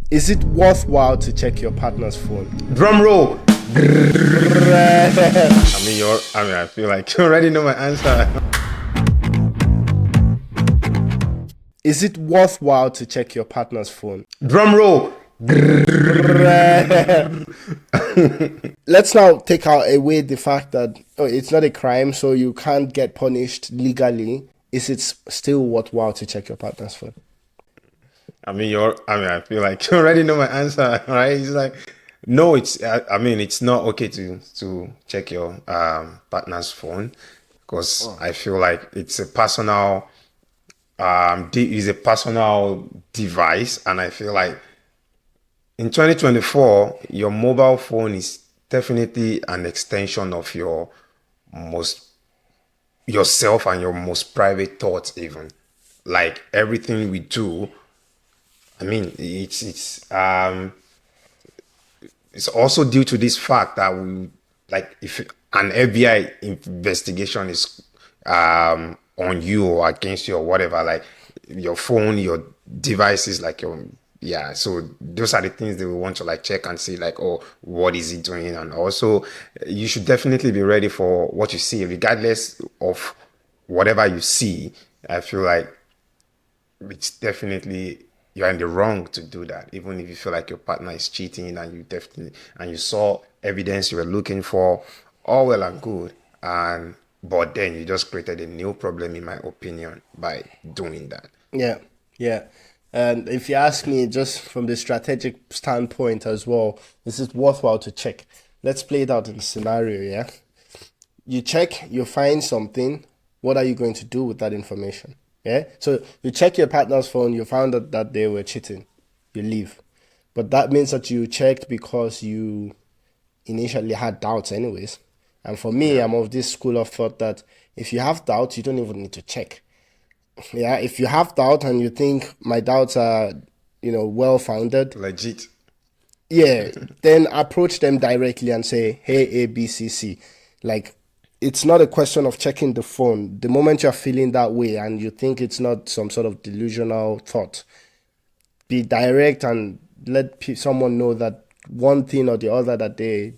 Is it worthwhile to check your partner's phone? Drum roll. I feel like you already know my answer. Is it worthwhile to check your partner's phone? Drum roll. Let's now take out away the fact that it's not a crime, so you can't get punished legally. Is it still worthwhile to check your partner's phone? I feel like you already know my answer, right? It's like, no, it's not okay to check your partner's phone because I feel like it's a personal, is a personal device, and I feel like in 2024, your mobile phone is definitely an extension of most yourself and your most private thoughts, even like everything we do. It's also due to this fact that we, like, if an FBI investigation is on you or against you or whatever, like your phone, your devices, like your, yeah. So those are the things that we want to like check and see, like, oh, what is it doing? And also, you should definitely be ready for what you see, regardless of whatever you see. I feel like it's definitely, you're in the wrong to do that, even if you feel like your partner is cheating and you saw evidence you were looking for, all well and good, and but then you just created a new problem, in my opinion, by doing that. Yeah, yeah. And if you ask me, just from the strategic standpoint as well, is it worthwhile to check? Let's play it out in a scenario, yeah? You check, you find something. What are you going to do with that information? Yeah. So you check your partner's phone, you found out that they were cheating, you leave. But that means that you checked because you initially had doubts, anyways. And for me, Yeah, I'm of this school of thought that if you have doubts, you don't even need to check. Yeah. If you have doubt and you think my doubts are, well founded, legit. yeah, then approach them directly and say, hey, A, B, C, C. Like, it's not a question of checking the phone. The moment you're feeling that way and you think it's not some sort of delusional thought, be direct and let someone know that one thing or the other that they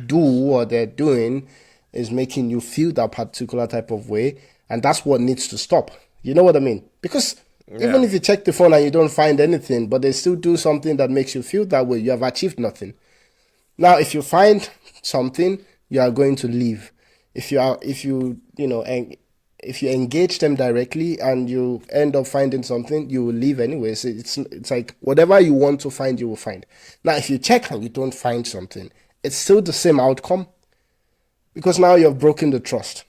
do or they're doing is making you feel that particular type of way. And that's what needs to stop. You know what I mean? Because even Yeah, if you check the phone and you don't find anything, but they still do something that makes you feel that way, you have achieved nothing. Now, if you find something, you are going to leave. If you engage them directly and you end up finding something, you will leave anyways. It's like whatever you want to find, you will find. Now, if you check and you don't find something, it's still the same outcome because now you've broken the trust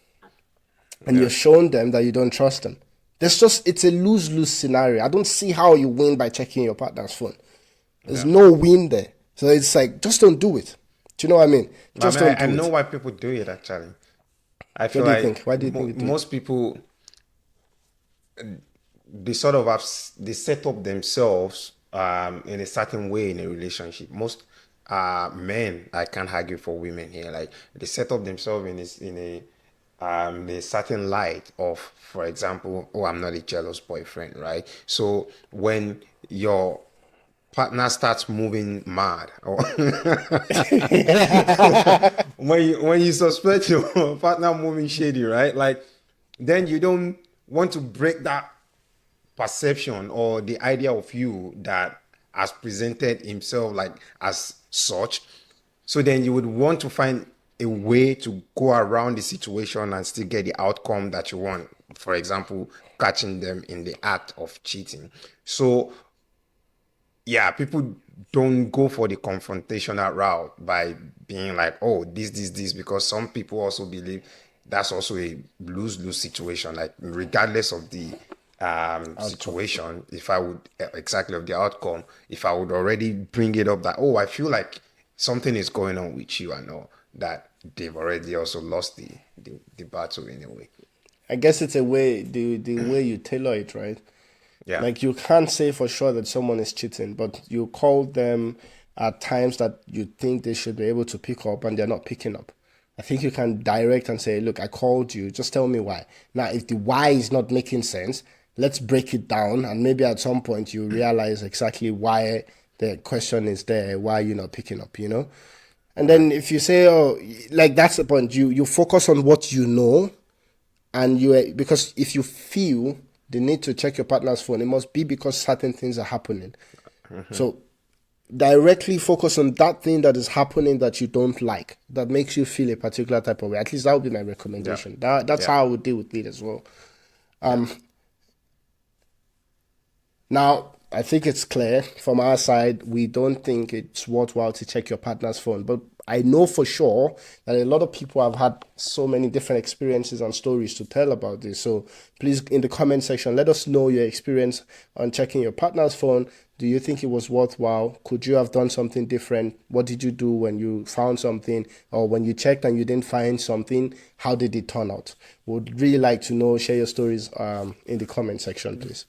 and yeah, you've shown them that you don't trust them. It's a lose-lose scenario. I don't see how you win by checking your partner's phone. There's yeah. no win there. So it's like, just don't do it. Do you know what I mean? I Just mean, don't I do know it. why people do it actually. I What feel do you like think? Why do you think you do it? most people, they sort of they set up themselves in a certain way in a relationship. Most men, I can't argue for women here, like they set up themselves in a certain light of, for example, oh, I'm not a jealous boyfriend, right? So when your partner starts moving mad, or when you suspect your partner moving shady, right? Like, then you don't want to break that perception or the idea of you that has presented himself like as such. So then you would want to find a way to go around the situation and still get the outcome that you want. For example, catching them in the act of cheating. So yeah, people don't go for the confrontational route by being like, oh, this, because some people also believe that's also a lose-lose situation. Like, regardless of the Outcome. situation, if I would exactly of the outcome, if I would already bring it up that, oh, I feel like something is going on with you, I know that they've already also lost the battle in a way. I guess it's a way the way you tailor it, right? Yeah, Like you can't say for sure that someone is cheating, but you call them at times that you think they should be able to pick up and they're not picking up. I think you can direct and say, look, I called you, just tell me why. Now, if the why is not making sense, let's break it down and maybe at some point you realize exactly why the question is there, why are you not picking up, you know? And then if you say, oh, like that's the point, you focus on what you know, and because if you feel the need to check your partner's phone, it must be because certain things are happening. So directly focus on that thing that is happening that you don't like, that makes you feel a particular type of way. At least that would be my Yeah. recommendation. That's Yeah. how I would deal with it as well. Yeah. Now, I think it's clear from our side, we don't think it's worthwhile to check your partner's phone. But I know for sure that a lot of people have had so many different experiences and stories to tell about this. So please, in the comment section, let us know your experience on checking your partner's phone. Do you think it was worthwhile? Could you have done something different? What did you do when you found something? Or when you checked and you didn't find something, how did it turn out? Would really like to know. Share your stories in the comment section, please.